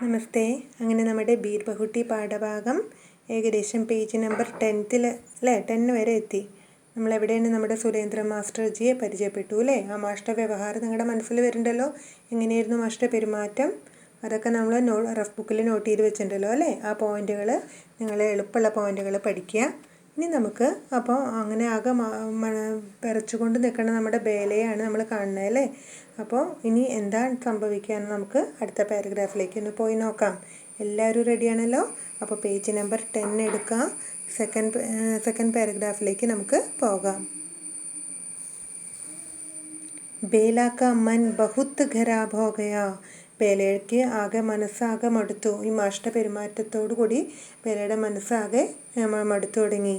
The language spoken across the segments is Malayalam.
നമസ്തേ. അങ്ങനെ നമ്മുടെ ബീർ ബഹുട്ടി പാഠഭാഗം ഏകദേശം പേജ് നമ്പർ 10 അല്ലേ 10 വരെ എത്തി. നമ്മളെവിടെയാണ് നമ്മുടെ സുരേന്ദ്ര മാസ്റ്റർജിയെ പരിചയപ്പെട്ടു അല്ലേ. ആ മാസ്റ്റർ വ്യവഹാരം നിങ്ങളുടെ മനസ്സിൽ വരുന്നുണ്ടല്ലോ. എങ്ങനെയായിരുന്നു മാസ്റ്റർ പെരുമാറ്റം, അതൊക്കെ നമ്മൾ റഫ് ബുക്കിൽ നോട്ട് ചെയ്ത് വെച്ചിട്ടുണ്ടല്ലോ അല്ലേ. ആ പോയിന്റുകൾ നിങ്ങൾ എളുപ്പമുള്ള പോയിന്റുകൾ പഠിക്കുക. ഇനി നമുക്ക് അപ്പോൾ അങ്ങനെ ആകെ വിറച്ചുകൊണ്ട് നിൽക്കുന്ന നമ്മുടെ ബേലയാണ് നമ്മൾ കാണുന്നത് അല്ലേ. അപ്പോൾ ഇനി എന്താണ് സംഭവിക്കുകയെന്ന് നമുക്ക് അടുത്ത പാരഗ്രാഫിലേക്ക് ഒന്ന് പോയി നോക്കാം. എല്ലാവരും റെഡിയാണല്ലോ. അപ്പോൾ പേജ് നമ്പർ 10 എടുക്കാം. സെക്കൻഡ് പാരഗ്രാഫിലേക്ക് നമുക്ക് പോകാം. बेला का मन बहुत खराब हो गया. ബേലയ്ക്ക് ആകെ മനസ്സാകെ മടുത്തു. ഈ മാഷ്ട പെരുമാറ്റത്തോടു കൂടി ബേലയുടെ മനസ്സാകെ മടുത്തു തുടങ്ങി.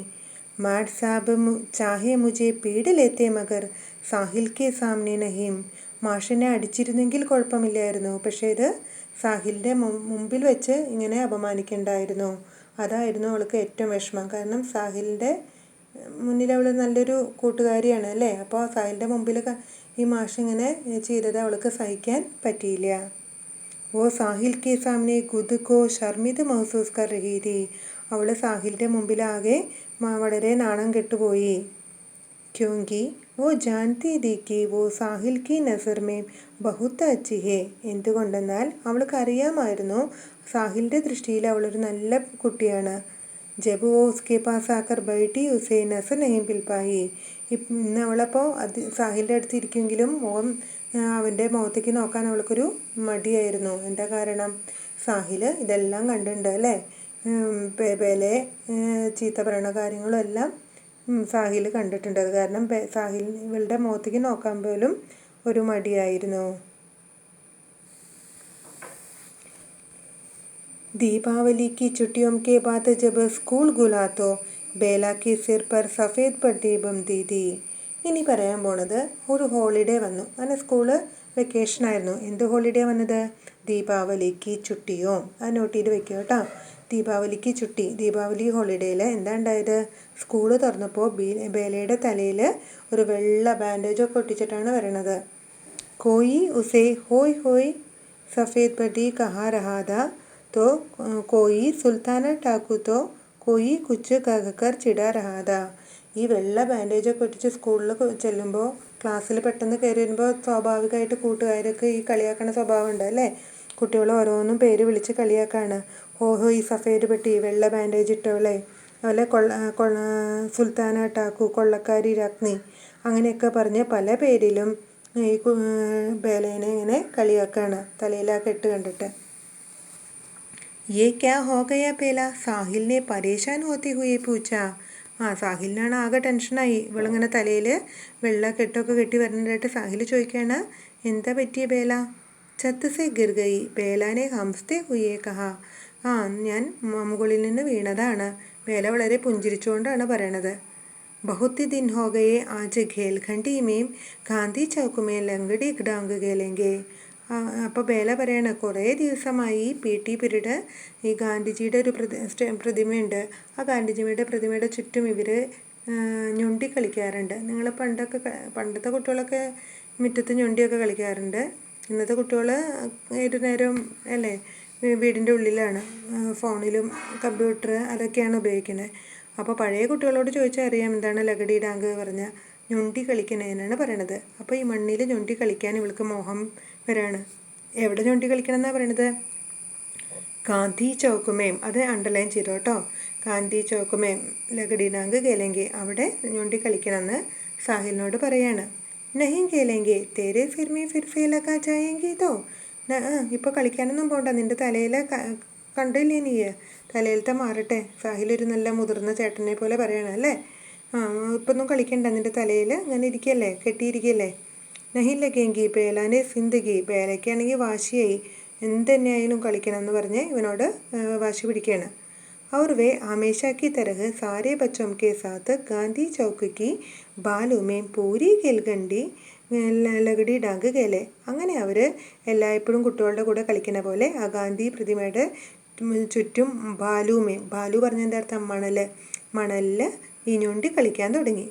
മാഡ് സാബ് ചാഹെ മുझे പീഡ് ലേത്തെ മഗർ സാഹിൽ കെ സാമനെ നഹീം. മാഷിനെ അടിച്ചിരുന്നെങ്കിൽ കുഴപ്പമില്ലായിരുന്നു, പക്ഷേ ഇത് സാഹിലിൻ്റെ മുമ്പിൽ വെച്ച് ഇങ്ങനെ അപമാനിക്കണ്ടായിരുന്നു. അതായിരുന്നു അവൾക്ക് ഏറ്റവും വിഷമം. കാരണം സാഹിലിൻ്റെ മുന്നിൽ അവൾ നല്ലൊരു കൂട്ടുകാരിയാണ് അല്ലേ. അപ്പോൾ സാഹിലിൻ്റെ മുമ്പിൽ ഈ മാഷ് ഇങ്ങനെ ചെയ്തത് അവൾക്ക് സഹിക്കാൻ പറ്റിയില്ല. ഓ സാഹിൽ കെ സാമനെ ഖുദ് കോ ശർമിത് മഹസൂസ് കർ രഹി ഥി. അവൾ സാഹിലിൻ്റെ മുമ്പിലാകെ വളരെ നാണം കെട്ടുപോയി. ക്യോങ്കി वो जानती थी कि वो സാഹിൽ की नज़र में बहुत अच्छी है. എന്തുകൊണ്ടെന്നാൽ അവൾക്ക് അറിയാമായിരുന്നു സാഹിലിൻ്റെ ദൃഷ്ടിയിൽ അവളൊരു നല്ല കുട്ടിയാണ്. ജബ് वो उसके पास आकर बैठी उसे नज़र नहीं मिल पाई. ഇന്ന് അവളപ്പോൾ സാഹിലിൻ്റെ അടുത്ത് ഇരിക്കുമെങ്കിലും അവൻ്റെ മുഖത്തേക്ക് നോക്കാൻ അവൾക്കൊരു മടിയായിരുന്നു. എന്താ കാരണം? സാഹിൽ ഇതെല്ലാം കണ്ടിട്ടുണ്ട് അല്ലേ. ബേലയെ ചീത്ത പറയണ കാര്യങ്ങളും എല്ലാം സാഹിൽ കണ്ടിട്ടുണ്ട്. അത് കാരണം സാഹിൽ ഇവളുടെ മുഖത്തേക്ക് നോക്കാൻ പോലും ഒരു മടിയായിരുന്നു. दीपावली की छुट्टियों के बाद जब स्कूल खुला तो बेला के सिर पर सफ़ेद पट्टी बंधी थी. ഇനി പറയാൻ പോണത് ഒരു ഹോളിഡേ വന്നു. അങ്ങനെ സ്കൂള് വെക്കേഷൻ ആയിരുന്നു. എന്ത് ഹോളിഡേ വന്നത്? ദീപാവലിക്ക് ചുട്ടിയോ. അത് നോട്ട് ചെയ്ത് വെക്കുക കേട്ടോ. ദീപാവലിക്ക് ചുട്ടി. ദീപാവലി ഹോളിഡേയിൽ എന്താ ഉണ്ടായത്? സ്കൂള് തുറന്നപ്പോൾ ബേലയുടെ തലയിൽ ഒരു വെള്ള ബാൻഡേജൊക്കെ ഒട്ടിച്ചിട്ടാണ് വരണത്. കോയി ഉസേ ഹോയ് ഹോയ് സഫേദ് പട്ടി കഹാ രഹാദ तो कोई സുൽത്താന ടാക്കു തോ കോയി കുച്ച് കകക്കർ ചിടാ രഹാദ. ഈ വെള്ള ബാൻഡേജൊക്കെ ഒട്ടിച്ച് സ്കൂളിൽ ചെല്ലുമ്പോൾ ക്ലാസ്സിൽ പെട്ടെന്ന് കയറി വരുമ്പോൾ സ്വാഭാവികമായിട്ട് കൂട്ടുകാരൊക്കെ ഈ കളിയാക്കണ സ്വഭാവം ഉണ്ട് അല്ലേ. കുട്ടികൾ ഓരോന്നും പേര് വിളിച്ച് കളിയാക്കാണ്. ഹോ ഈ സഫേദ് പെട്ടി, വെള്ള ബാൻഡേജ് ഇട്ടവളെ, അതുപോലെ സുൽത്താന ടാക്കു, കൊള്ളക്കാരി രാജ്ഞി, അങ്ങനെയൊക്കെ പറഞ്ഞ് പല പേരിലും ഈ ബേലേനെ ഇങ്ങനെ കളിയാക്കാണ് തലയിലാ കെട്ട് കണ്ടിട്ട്. ये क्या हो गया बेला? സാഹിൽ ने परेशान होते हुए पूछा. സാഹിലിനാണ് ആകെ ടെൻഷനായി. ഇവളിങ്ങനെ തലയിൽ വെള്ള കെട്ടൊക്കെ കെട്ടി വരുന്നതായിട്ട് സാഹിൽ ചോദിക്കുകയാണ്, എന്താ പറ്റിയ ബേല? ഛത്ത് സെ ഗിർ ഗയി ബേലാനെ ഹംസ്തേ ഹുയേ കഹാ. ഞാൻ മുകളിൽ നിന്ന് വീണതാണ്. ബേല വളരെ പുഞ്ചിരിച്ചുകൊണ്ടാണ് പറയണത്. ബഹുത്ത് ദിൻ ഹോ ഗയേ ആജ് ഖേൽ ഖണ്ഡി മേം ഗാന്ധി ചൗക്ക് മേ ലങ്കടി ഡാങ്ക് ഖേലെങ്കെ. അപ്പോൾ ബേല പറയാണ്, കുറേ ദിവസമായി PT പീരീഡ് ഈ ഗാന്ധിജിയുടെ ഒരു പ്രതിമയുണ്ട്. ആ ഗാന്ധിജിയുടെ പ്രതിമയുടെ ചുറ്റും ഇവർ ഞൊണ്ടി കളിക്കാറുണ്ട്. നിങ്ങൾ പണ്ടത്തെ കുട്ടികളൊക്കെ മുറ്റത്ത് ഞൊണ്ടിയൊക്കെ കളിക്കാറുണ്ട്. ഇന്നത്തെ കുട്ടികൾ ഏതു നേരവും അല്ലേ വീടിൻ്റെ ഉള്ളിലാണ്, ഫോണിലും കമ്പ്യൂട്ടർ അതൊക്കെയാണ് ഉപയോഗിക്കുന്നത്. അപ്പോൾ പഴയ കുട്ടികളോട് ചോദിച്ചാൽ അറിയാം എന്താണ് ലഗടി ഡാങ്ക് പറഞ്ഞാൽ. ഞൊണ്ടി കളിക്കണേനാണ് പറയണത്. അപ്പോൾ ഈ മണ്ണിൽ ഞൊണ്ടി കളിക്കാൻ ഇവൾക്ക് മോഹം വരാണ്. എവിടെ ഞൊണ്ടി കളിക്കണം എന്നാണ് പറയണത്? ഗാന്ധി ചൗക്കുമേം. അത് അണ്ടർലൈൻ ചെയ്തു കേട്ടോ. ഗാന്ധി ചൗക്കുമേം ലഗടി ഡാങ്ക് കേലെങ്കി, അവിടെ ഞൊണ്ടി കളിക്കണമെന്ന് സാഹിലിനോട് പറയാണ്. നഹീം കേലെങ്കി തേരെ ഫിർമേ ഫിർഫേ ലഗാ ജായേങ്കി തോ. ഇപ്പോൾ കളിക്കാനൊന്നും പോകണ്ട, നിൻ്റെ തലയിൽ കണ്ടില്ലേ നീ, തലയിലത്തെ മാറട്ടെ. സാഹിലൊരു നല്ല മുതിർന്ന ചേട്ടനെ പോലെ പറയണം അല്ലേ. ഇപ്പൊന്നും കളിക്കണ്ട, നിൻ്റെ തലയിൽ അങ്ങനെ ഇരിക്കല്ലേ, കെട്ടിയിരിക്കല്ലേ. നഹി ലഗേങ്കി ബേലാനെ സിന്ദഗി. ബേലയ്ക്കാണെങ്കിൽ വാശിയായി, എന്തുതന്നെയായാലും കളിക്കണം എന്ന് പറഞ്ഞ് ഇവനോട് വാശി പിടിക്കുകയാണ്. और वे हमेशा की तरह सारे बच्चों के साथ गांधी चौक की बालू में पूरी खेलगंडी ലഗടി ഡാങ്ക് കേലെ. അങ്ങനെ അവർ എല്ലായ്പ്പോഴും കുട്ടികളുടെ കൂടെ കളിക്കുന്ന പോലെ ആ ഗാന്ധി പ്രതിമയുടെ ചുറ്റും ബാലു പറഞ്ഞതിൻ്റെ അർത്ഥം മണലിൽ ഈ ഞൊണ്ടി കളിക്കാൻ തുടങ്ങി.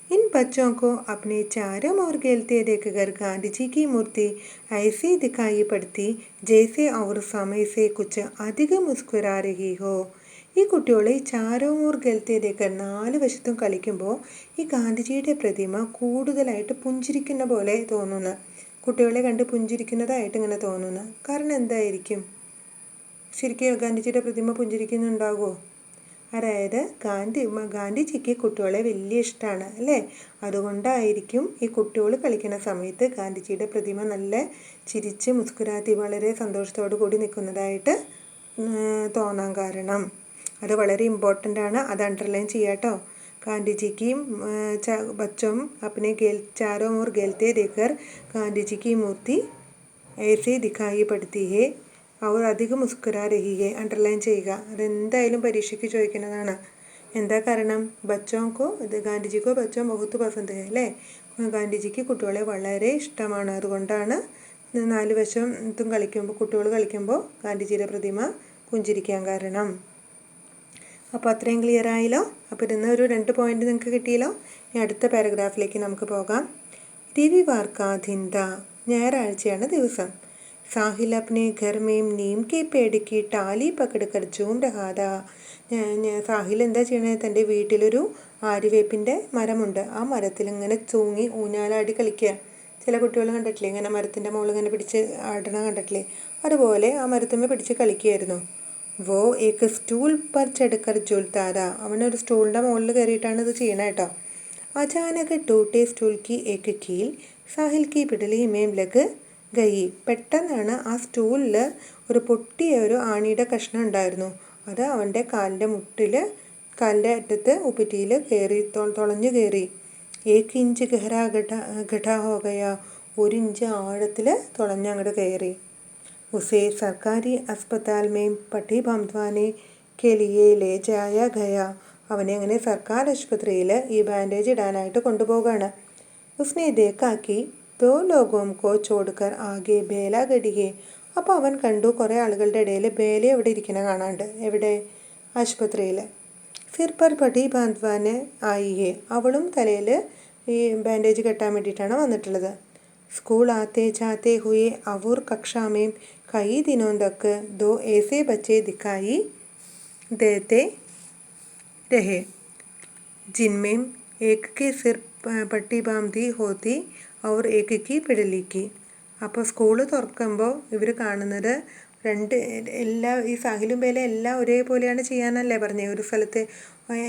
इन बच्चों को अपने चारों ओर खेलते देखकर गांधी जी की मूर्ति ऐसी दिखाई पड़ती जैसे और समय से कुछ अधिक मुस्कुरा रही हो. ഈ കുട്ടികളെ ചാരവും ഓർ ഗൽത്തേതേക്കർ 4 വശത്തും കളിക്കുമ്പോൾ ഈ ഗാന്ധിജിയുടെ പ്രതിമ കൂടുതലായിട്ട് പുഞ്ചിരിക്കുന്ന പോലെ തോന്നുന്നു. കുട്ടികളെ കണ്ട് പുഞ്ചിരിക്കുന്നതായിട്ട് ഇങ്ങനെ തോന്നുന്നു. കാരണം എന്തായിരിക്കും? ശരിക്കും ഗാന്ധിജിയുടെ പ്രതിമ പുഞ്ചിരിക്കുന്നുണ്ടാകുമോ? അതായത് ഗാന്ധിജിക്ക് കുട്ടികളെ വലിയ ഇഷ്ടമാണ് അല്ലേ? അതുകൊണ്ടായിരിക്കും ഈ കുട്ടികൾ കളിക്കുന്ന സമയത്ത് ഗാന്ധിജിയുടെ പ്രതിമ നല്ല ചിരിച്ച് മുസ്കുരാത്തി വളരെ സന്തോഷത്തോടു കൂടി നിൽക്കുന്നതായിട്ട് തോന്നാൻ കാരണം. അത് വളരെ ഇമ്പോർട്ടൻ്റ് ആണ്. അത് അണ്ടർലൈൻ ചെയ്യാട്ടോ. गांधी की बच्चों अपने चारों ओर खेलते देखकर गांधी जी की मूर्ति ऐसे दिखाई पड़ती है और अधिक मुस्कुरा रही है. അണ്ടർലൈൻ ചെയ്യുക. അതെന്തായാലും പരീക്ഷയ്ക്ക് ചോദിക്കുന്നതാണ്. എന്താ കാരണം? ബച്ചോങ്കോ ഗാന്ധിജിക്കോ ബച്ചോ ബഹുത്ത് പസന്ത് ഹെ അല്ലേ? ഗാന്ധിജിക്ക് കുട്ടികളെ വളരെ ഇഷ്ടമാണ്. അതുകൊണ്ടാണ് 4 വശത്തും കുട്ടികൾ കളിക്കുമ്പോൾ ഗാന്ധിജിയുടെ പ്രതിമ പുഞ്ചിരിക്കാൻ കാരണം. അപ്പോൾ അത്രയും ക്ലിയർ ആയല്ലോ. അപ്പോൾ ഇന്ന് ഒരു 2 പോയിന്റ് നിങ്ങൾക്ക് കിട്ടിയല്ലോ. ഇനി അടുത്ത പാരഗ്രാഫിലേക്ക് നമുക്ക് പോകാം. രവിവാർ കാ ദിൻ താ, ഞായറാഴ്ചയാണ് ദിവസം. സാഹിൽ അപ്നെ ഘർ മേം നീം കെ പേട് കി ടാലി പകട് കർ ജൂം രഹാ താ. സാഹിൽ എന്താ ചെയ്യണത്? തൻ്റെ വീട്ടിലൊരു ആര്യവേപ്പിൻ്റെ മരമുണ്ട്. ആ മരത്തിൽ ഇങ്ങനെ തൂങ്ങി ഊഞ്ഞാലാടി കളിക്കുക. ചില കുട്ടികൾ കണ്ടിട്ടില്ലേ ഇങ്ങനെ മരത്തിൻ്റെ മുകളിൽ ഇങ്ങനെ പിടിച്ച് ആടണ കണ്ടിട്ടില്ലേ? അതുപോലെ ആ മരത്തുമ്മേ പിടിച്ച് കളിക്കുകയായിരുന്നു. വോ ഏക്ക് സ്റ്റൂൾ പർ ചടുക്കർ ജുൽത്താര, അവനൊരു സ്റ്റൂളിൻ്റെ മുകളിൽ കയറിയിട്ടാണ് ഇത് ചെയ്യണത് കേട്ടോ. അചാനക് ടൂട്ടെ സ്റ്റൂൾ കി ഏക്ക് കീൽ സാഹിൽ കി പിടലി മേം ലഗ് ഗയി. പെട്ടെന്നാണ് ആ സ്റ്റൂളിൽ ഒരു പൊട്ടിയ ഒരു ആണിയുടെ കഷ്ണം ഉണ്ടായിരുന്നു. അത് അവൻ്റെ കാലിൻ്റെ മുട്ടിൽ, കാലിൻ്റെ അറ്റത്ത് ഉപ്പിറ്റിയിൽ കയറി തുളഞ്ഞു കയറി. ഏക്ക് ഇഞ്ച് ഗഹരാ ഗഡ ഹോ ഗയ, 1 ഇഞ്ച് ആഴത്തിൽ തുളഞ്ഞങ്ങോട്ട് കയറി. उसे सरकारी अस्पताल में पट्टी बांधवाने के लिए ले जाया गया. അവനെ അങ്ങനെ സർക്കാർ ആശുപത്രിയിൽ ഈ ബാൻഡേജ് ഇടാനായിട്ട് കൊണ്ടുപോവുകയാണ്. ഉസ്നെ ദേഖാ കി 2 ലോഗോं को छोड़कर आगे बेला गड़ी है. അപ്പോൾ അവൻ കണ്ടു കുറേ ആളുകളുടെ ഇടയിൽ ബേല എവിടെ ഇരിക്കണ കാണാണ്ട്. എവിടെ? ആശുപത്രിയിൽ. സിർ പർ പട്ടി ബാന്ധവാന് ആയി ഹെ, അവളും തലയിൽ ഈ ബാൻഡേജ് കെട്ടാൻ വേണ്ടിയിട്ടാണ് വന്നിട്ടുള്ളത്. स्कूल आते जाते हुए और कक्षा में कई दिनों तक 2 ऐसे बच्चे दिखाई देते रहे जिनमें एक के सिर पट्टी बांधी होती और एक की पिड़ली की. അപ്പോൾ സ്കൂൾ തുറക്കുമ്പോൾ ഇവർ കാണുന്നത് ഈ സാഹിലും ബേല എല്ലാം ഒരേപോലെയാണ് ചെയ്യാനല്ലേ പറഞ്ഞേ? ഒരു സ്ഥലത്ത്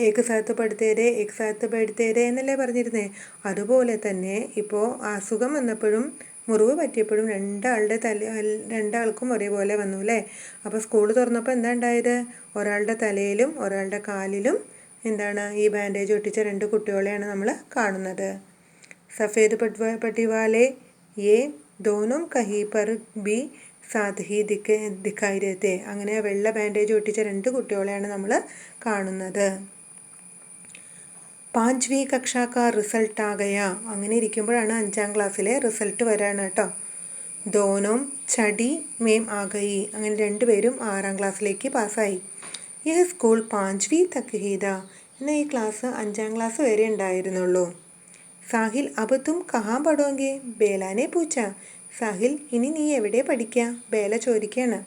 ഏക സ്ഥലത്ത് പെടുത്തേരെ ഏക സ്ഥലത്ത് പെടുത്തേരെ എന്നല്ലേ പറഞ്ഞിരുന്നേ? അതുപോലെ തന്നെ ഇപ്പോൾ അസുഖം വന്നപ്പോഴും മുറിവ് പറ്റിയപ്പോഴും രണ്ടാൾക്കും ഒരേപോലെ വന്നു അല്ലേ? അപ്പോൾ സ്കൂൾ തുറന്നപ്പോൾ എന്താ ഉണ്ടായത്? ഒരാളുടെ തലയിലും ഒരാളുടെ കാലിലും എന്താണ് ഈ ബാൻഡേജ് ഒട്ടിച്ച 2 കുട്ടികളെയാണ് നമ്മൾ കാണുന്നത്. സഫേദ് പട്ടിവാലെ യേ ദോനും കഹി പർ ബി സാത്ത് ഹി ദിക്കായി രഹത്തെ. അങ്ങനെ വെള്ള ബാൻഡേജ് ഒട്ടിച്ച 2 കുട്ടികളെയാണ് നമ്മൾ കാണുന്നത്. 5വീं കക്ഷാ കാ റിസൾട്ട് ആ ഗയ. അങ്ങനെ ഇരിക്കുമ്പോഴാണ് 5ാം ക്ലാസ്സിലെ റിസൾട്ട് വരാണ് കേട്ടോ. ദോനും ചടി മേം ആ ഗയി. അങ്ങനെ 2 പേരും 6ാം ക്ലാസ്സിലേക്ക് പാസ്സായി. ഈ സ്കൂൾ 5വീं തക്ക് ഹീത. എന്നാൽ ഈ ക്ലാസ് 5ാം ക്ലാസ് വരെ ഉണ്ടായിരുന്നുള്ളൂ. സാഹിൽ അബ് തും കഹാ പഠോങ്കെ, ബേലാനെ പൂച്ച. സാഹിൽ ഇനി നീ എവിടെ പഠിക്കുക? ബേല ചോദിക്കുകയാണ്.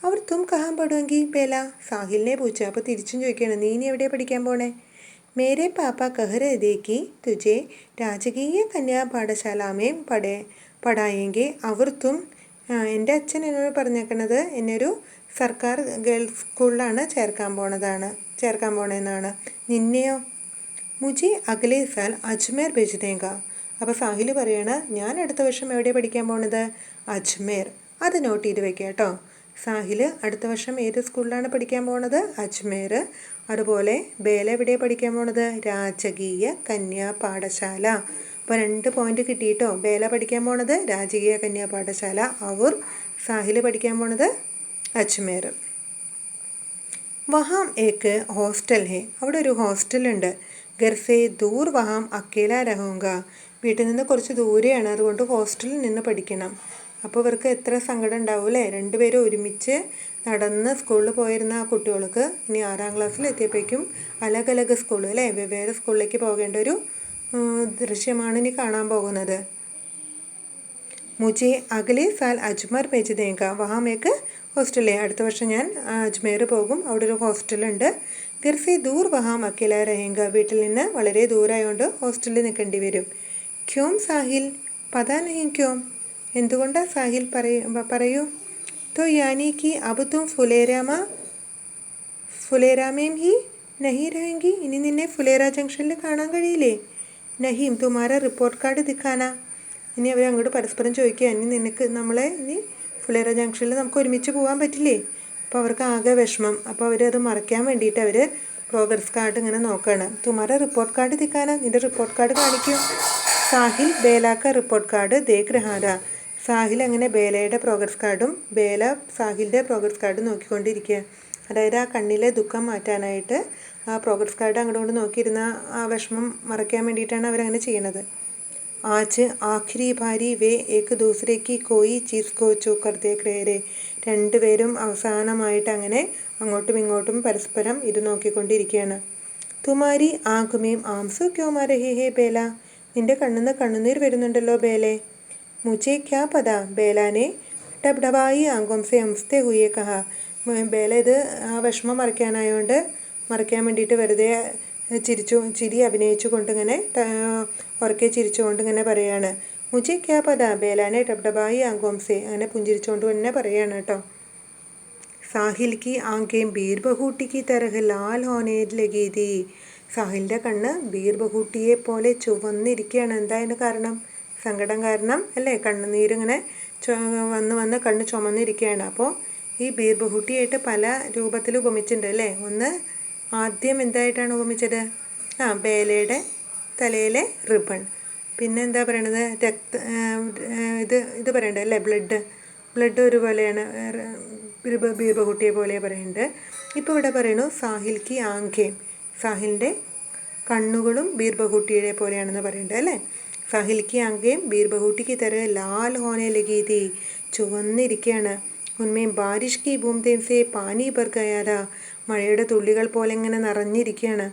അവർ തും കഹാൻ പഠുവെങ്കിൽ ബേല, സാഹിലിനെ പൂച്ച. അപ്പോൾ തിരിച്ചും ചോദിക്കുകയാണ്, നീ ഇനി എവിടെ പഠിക്കാൻ പോണേ? മേരെ പാപ്പ കഹ്രേക്ക് തുജെ രാജകീയ കന്യാ പാഠശാലാമേ പഠായെങ്കിൽ അവർ തും. എൻ്റെ അച്ഛൻ എന്നോട് പറഞ്ഞേക്കണത് എന്നെ ഒരു സർക്കാർ ഗേൾസ് സ്കൂളിലാണ് ചേർക്കാൻ പോണതെന്നാണ്. നിന്നെയോ? മുജി അഗലേ സാൽ അജ്മേർ ഭേജ്തേങ്ക. അപ്പോൾ സാഹിൽ പറയണ, ഞാൻ അടുത്ത വർഷം എവിടെ പഠിക്കാൻ പോണത്? അജ്മേർ. അത് നോട്ട് ചെയ്ത് വെക്കുക കേട്ടോ. സാഹിൽ അടുത്ത വർഷം ഏത് സ്കൂളിലാണ് പഠിക്കാൻ പോണത്? അജ്മേർ. അതുപോലെ ബേല എവിടെയാണ് പഠിക്കാൻ പോണത്? രാജകീയ കന്യാ പാഠശാല. അപ്പോൾ 2 പോയിന്റ് കിട്ടിയിട്ടോ. ബേല പഠിക്കാൻ പോണത് രാജകീയ കന്യാ പാഠശാല, അവർ സാഹിൽ പഠിക്കാൻ പോണത് അജ്മേർ. വഹാം ഏക്ക് ഹോസ്റ്റൽ ഹേ. അവിടെ ഒരു ഹോസ്റ്റലുണ്ട്. ഗർസേ ദൂർ വഹാം അക്കേല രഹൂങ്ക. വീട്ടിൽ നിന്ന് കുറച്ച് ദൂരെയാണ്, അതുകൊണ്ട് ഹോസ്റ്റലിൽ നിന്ന് പഠിക്കണം. അപ്പോൾ ഇവർക്ക് എത്ര സങ്കടം ഉണ്ടാവും അല്ലേ? 2 പേരും ഒരുമിച്ച് നടന്ന് സ്കൂളിൽ പോയിരുന്ന ആ കുട്ടികൾക്ക് ഇനി 6ാം ക്ലാസ്സിൽ എത്തിയപ്പോഴേക്കും അലഗ് സ്കൂൾ അല്ലേ, വെവ്വേറെ സ്കൂളിലേക്ക് പോകേണ്ട ഒരു ദൃശ്യമാണ് ഇനി കാണാൻ പോകുന്നത്. മുझे അഗലെ സാൽ അജ്മർ भेज देगा वहाँ एक ഹോസ്റ്റൽ. അടുത്ത വർഷം ഞാൻ അജ്മേർ പോകും, അവിടെ ഒരു ഹോസ്റ്റലുണ്ട്. घर से दूर वहाँ अकेला रहेगा, വീട്ടിൽ നിന്ന് വളരെ ദൂരമായതുകൊണ്ട് ഹോസ്റ്റലിൽ നിൽക്കേണ്ടി വരും. ക്യോം സാഹിൽ? പതാ നഹീ ക്യോം, എന്തുകൊണ്ടാ സാഹിൽ പറയൂ. तो यानी कि अब तुम ഫുലേരാമേം ഹി നഹി रहेंगी, ഇനി നിന്നെ ഫുലേര ജംഗ്ഷനിൽ കാണാൻ കഴിയില്ലേ. നഹീം തുമാര റിപ്പോർട്ട് കാർഡ് ദിഖാനാ. ഇനി അവർ അങ്ങോട്ട് പരസ്പരം ചോദിക്കുക, ഇനി നിനക്ക് നമ്മളെ ഇനി ഫുലേര ജംഗ്ഷനിൽ നമുക്ക് ഒരുമിച്ച് പോകാൻ പറ്റില്ലേ. അപ്പോൾ അവർക്ക് ആകെ വിഷമം. അപ്പോൾ അവരത് മറയ്ക്കാൻ വേണ്ടിയിട്ട് അവർ പ്രോഗ്രസ് കാർഡ് ഇങ്ങനെ നോക്കുകയാണ്. തുമാര റിപ്പോർട്ട് കാർഡ് ദിഖാനാ, നിൻ്റെ റിപ്പോർട്ട് കാർഡ് കാണിക്കും. സാഹിൽ ബേലാക്ക റിപ്പോർട്ട് കാർഡ് ദേഖ് രഹാദ. സാഹിൽ അങ്ങനെ ബേലയുടെ പ്രോഗ്രസ് കാർഡും ബേല സാഹിലിൻ്റെ പ്രോഗ്രസ് കാർഡും നോക്കിക്കൊണ്ടിരിക്കുക. അതായത് ആ കണ്ണിലെ ദുഃഖം മാറ്റാനായിട്ട് ആ പ്രോഗ്രസ് കാർഡ് അങ്ങോട്ട് നോക്കിയിരുന്ന ആ വിഷമം മറയ്ക്കാൻ വേണ്ടിയിട്ടാണ് അവരങ്ങനെ ചെയ്യണത്. ആജ് ആഖിരി ഭാരി വേ ഏക് ദൂസരേക്ക് കോയി ചീസ് കോ ചോക്കർ ദേഖ് രേ. രണ്ടുപേരും അവസാനമായിട്ട് അങ്ങനെ അങ്ങോട്ടും ഇങ്ങോട്ടും പരസ്പരം ഇത് നോക്കിക്കൊണ്ടിരിക്കുകയാണ്. തുമാരി ആങ്കുമേം ആംസു ക്യോ മാ രഹേ ഹേ ബേല, നിന്റെ കണ്ണിന്ന് കണ്ണുനീർ വരുന്നുണ്ടല്ലോ ബേലെ. മുझे क्या पता, ബേലാനെ ഡബ്ഡബായി ആങ്കോം സെ ഹംസ്തേ ഹുയെ കഹാ. ബേല ഇത് ആ വിഷമം മറയ്ക്കാൻ വേണ്ടിയിട്ട് വെറുതെ ചിരി അഭിനയിച്ചു കൊണ്ടിങ്ങനെ ഉറക്കെ ചിരിച്ചുകൊണ്ടിങ്ങനെ പറയാണ്. മുझे क्या पता, ബേലാനെ ഡബ്ഡബായി ആങ്കോം സെ, അങ്ങനെ പുഞ്ചിരിച്ചുകൊണ്ട് തന്നെ പറയാണ് കേട്ടോ. സാഹിൽ കി ആങ്കേം ബീർ ബഹൂട്ടി തരഹ് ലാൽ ഹോനെ ലഗി തീ. സാഹിലിൻ്റെ കണ്ണ് ബീർ ബഹൂട്ടിയെ പോലെ ചുവന്നിരിക്കുകയാണ്. എന്തായാലും കാരണം സങ്കടം കാരണം അല്ലേ, കണ്ണുനീരിങ്ങനെ വന്ന് കണ്ണ് ചുമന്നിരിക്കുകയാണ്. അപ്പോൾ ഈ ബീർ ബഹൂട്ടിയായിട്ട് പല രൂപത്തിൽ ഉപമിച്ചിട്ടുണ്ട് അല്ലേ. ഒന്ന് ആദ്യം എന്തായിട്ടാണ് ഉപമിച്ചത്, ബേലയുടെ തലയിലെ റിബൺ. പിന്നെ എന്താ പറയണത്, ഇത് പറയണ്ടത് അല്ലേ, ബ്ലഡ് ഒരുപോലെയാണ്, ബീർ ബഹൂട്ടിയെ പോലെ പറയുന്നുണ്ട്. ഇപ്പോൾ ഇവിടെ പറയണു സാഹിൽ കി ആങ്കേം, സാഹിലിൻ്റെ കണ്ണുകളും ബീർ ബഹൂട്ടിയുടെ പോലെയാണെന്ന് പറയുന്നുണ്ട് അല്ലേ. സാഹിൽ കി ആങ്കേം ബീർ ബഹൂട്ടിക്ക് തര ലാൽ ഹോനെ ലഗി തീ, ചുവന്നിരിക്കുകയാണ്. ഉന്മേം ബാരിഷ് കി ബൂംദേം സേ പാനി ഭർ ഗയാ താ, മഴയുടെ തുള്ളികൾ പോലെ ഇങ്ങനെ നിറഞ്ഞിരിക്കുകയാണ്.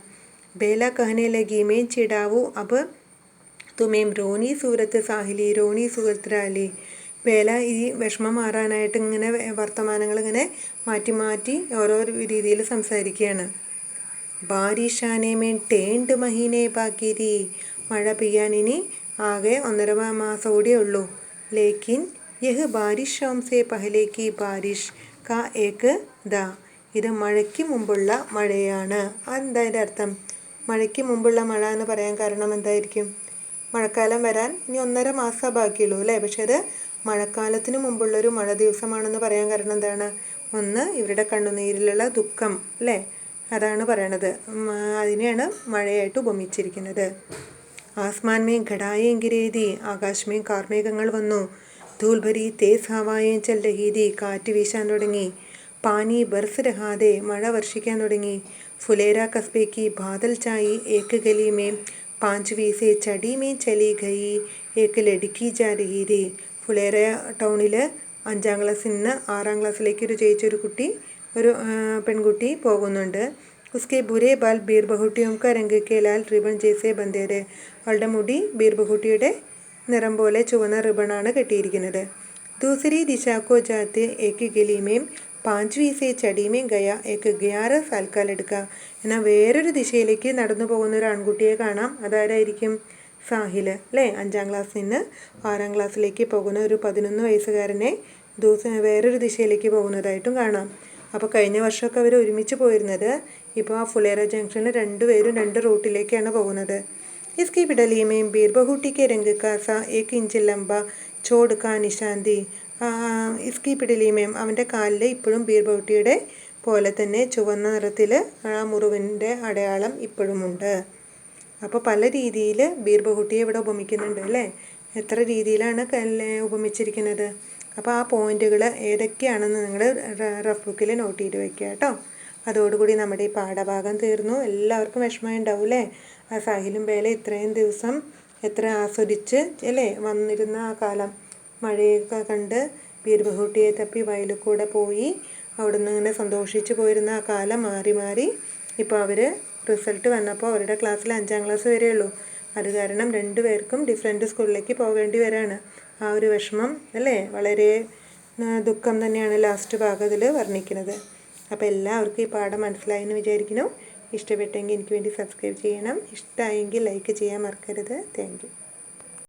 ബേല കഹനെ ലഗി മേം ചിടാവു അബ് തുമേം റോണി സൂരത്ത് സാഹിലി റോണി സൂരത്രാലി. ബേല ഈ വിഷമം മാറാനായിട്ട് ഇങ്ങനെ വർത്തമാനങ്ങൾ ഇങ്ങനെ മാറ്റി ഓരോ രീതിയിൽ സംസാരിക്കുകയാണ്. ബാരിഷാനെ മേം ടേണ്ട് മഹീനെ ബാക്കി തീ, മഴ പെയ്യാൻ ഇനി ആകെ 1.5 മാസം കൂടിയേ ഉള്ളൂ. ലേക്കിൻ യഹ് ബാരിഷ് ഹോം സേ പഹലെ കി ബാരിഷ് കാ ഏക് ദാ, ഇത് മഴയ്ക്ക് മുമ്പുള്ള മഴയാണ്. അതെന്താ അതിൻ്റെ അർത്ഥം? മഴയ്ക്ക് മുമ്പുള്ള മഴ എന്ന് പറയാൻ കാരണം എന്തായിരിക്കും? മഴക്കാലം വരാൻ ഇനി 1.5 മാസം ബാക്കിയുള്ളൂ അല്ലേ. പക്ഷെ അത് മഴക്കാലത്തിന് മുമ്പുള്ളൊരു മഴ ദിവസമാണെന്ന് പറയാൻ കാരണം എന്താണ്? ഒന്ന്, ഇവരുടെ കണ്ണുനീരിലുള്ള ദുഃഖം അല്ലേ, അതാണ് പറയണത്. അതിനെയാണ് മഴയായിട്ട് ഉപമിച്ചിരിക്കുന്നത്. ആസ്മാൻ മേ ഘടായേം ഗിരേതി, ആകാശമേ കാർമേഘങ്ങൾ വന്നു. ധൂൽ ഭരി തേസ് ഹവായേം ചൽ രഹി തീ, കാറ്റ് വീശാൻ തുടങ്ങി. പാനി ബർസ് രഹാതെ, മഴ വർഷിക്കാൻ തുടങ്ങി. ഫുലേര കസ്ബേക്ക് ബാദൽ ചായി ഏക് ഗലി മേ 5വീं से ചടി മേ ചലി ഗയി ഏക് ലടുക്കി ജാ രഹി തീ. ഫുലേര ടൗണിൽ 5ാം ക്ലാസ്സിൽ നിന്ന് 6ാം ക്ലാസ്സിലേക്ക് ഒരു പെൺകുട്ടി പോകുന്നുണ്ട്. ഉസ്കെ ബുരേ ബാൽ ബീർ ബഹൂട്ടിയോം കാ രംഗ് കെ ലാൽ റിബൺ ജേസെ ബന്ധേരെ, അവളുടെ മുടി ബീർ ബഹൂട്ടിയുടെ നിറം പോലെ ചുവന്ന റിബണാണ് കെട്ടിയിരിക്കുന്നത്. ദൂസരി ദിശാക്കോ ജാത്തെ ഏക് ഗലിമേം 5വീं से ചടി മേ ഗയ ഏക് 11 സാൽ കാ ലഡ്ക. എന്നാൽ വേറൊരു ദിശയിലേക്ക് നടന്നു പോകുന്ന ഒരു ആൺകുട്ടിയെ കാണാം. അതാരായിരിക്കും? സാഹിൽ അല്ലേ. 5ാം ക്ലാസ്സിൽ നിന്ന് 6ാം ക്ലാസ്സിലേക്ക് പോകുന്ന ഒരു 11 വയസ്സുകാരനെ വേറൊരു ദിശയിലേക്ക് പോകുന്നതായിട്ടും കാണാം. അപ്പോൾ കഴിഞ്ഞ വർഷമൊക്കെ അവർ ഒരുമിച്ച് പോയിരുന്നത്, ഇപ്പോൾ ആ ഫുലേര ജംഗ്ഷനിൽ രണ്ടുപേരും 2 റൂട്ടിലേക്കാണ് പോകുന്നത്. इसकी पिडली में बीर बहूटी के रंग का सा 1 इंच लंबा ചോട് കാ നിശാന്തി. ഇസ്കി പിടിലിമേം, അവൻ്റെ കാലിൽ ഇപ്പോഴും ബീർ ബഹൂട്ടിയുടെ പോലെ തന്നെ ചുവന്ന നിറത്തിൽ ആ മുറിവിൻ്റെ അടയാളം ഇപ്പോഴുമുണ്ട്. അപ്പോൾ പല രീതിയിൽ ബീർ ബഹൂട്ടിയെ ഇവിടെ ഉപമിക്കുന്നുണ്ട് അല്ലേ. എത്ര രീതിയിലാണ് ഉപമിച്ചിരിക്കുന്നത്. അപ്പോൾ ആ പോയിന്റുകൾ ഏതൊക്കെയാണെന്ന് നിങ്ങൾ റഫ് ബുക്കിൽ നോട്ട് ചെയ്ത് വെക്കുക കേട്ടോ. അതോടുകൂടി നമ്മുടെ ഈ പാഠഭാഗം തീർന്നു. എല്ലാവർക്കും വിഷമം ഉണ്ടാവും അല്ലേ. ആ സാഹിലും ബേല ഇത്രയും ദിവസം എത്ര ആസ്വദിച്ച് അല്ലേ വന്നിരുന്ന ആ കാലം, മഴയൊക്കെ കണ്ട് ബീർ ബഹൂട്ടിയെ തപ്പി വയലിൽ കൂടെ പോയി അവിടെ നിന്ന് ഇങ്ങനെ സന്തോഷിച്ച് പോയിരുന്ന ആ കാലം മാറി ഇപ്പോൾ അവർ റിസൾട്ട് വന്നപ്പോൾ അവരുടെ ക്ലാസ്സിൽ 5ാം ക്ലാസ് വരെ ഉള്ളൂ. അത് കാരണം രണ്ടുപേർക്കും ഡിഫറെൻറ്റ് സ്കൂളിലേക്ക് പോകേണ്ടി വരാണ്. ആ ഒരു വിഷമം അല്ലേ, വളരെ ദുഃഖം തന്നെയാണ് ലാസ്റ്റ് ഭാഗത്തിൽ വർണ്ണിക്കുന്നത്. അപ്പോൾ എല്ലാവർക്കും ഈ പാഠം മനസ്സിലായി എന്ന് വിചാരിക്കുന്നു. ഇഷ്ടപ്പെട്ടെങ്കിൽ എനിക്ക് വേണ്ടി സബ്സ്ക്രൈബ് ചെയ്യണം. ഇഷ്ടമായെങ്കിൽ ലൈക്ക് ചെയ്യാൻ മറക്കരുത്. Thank you.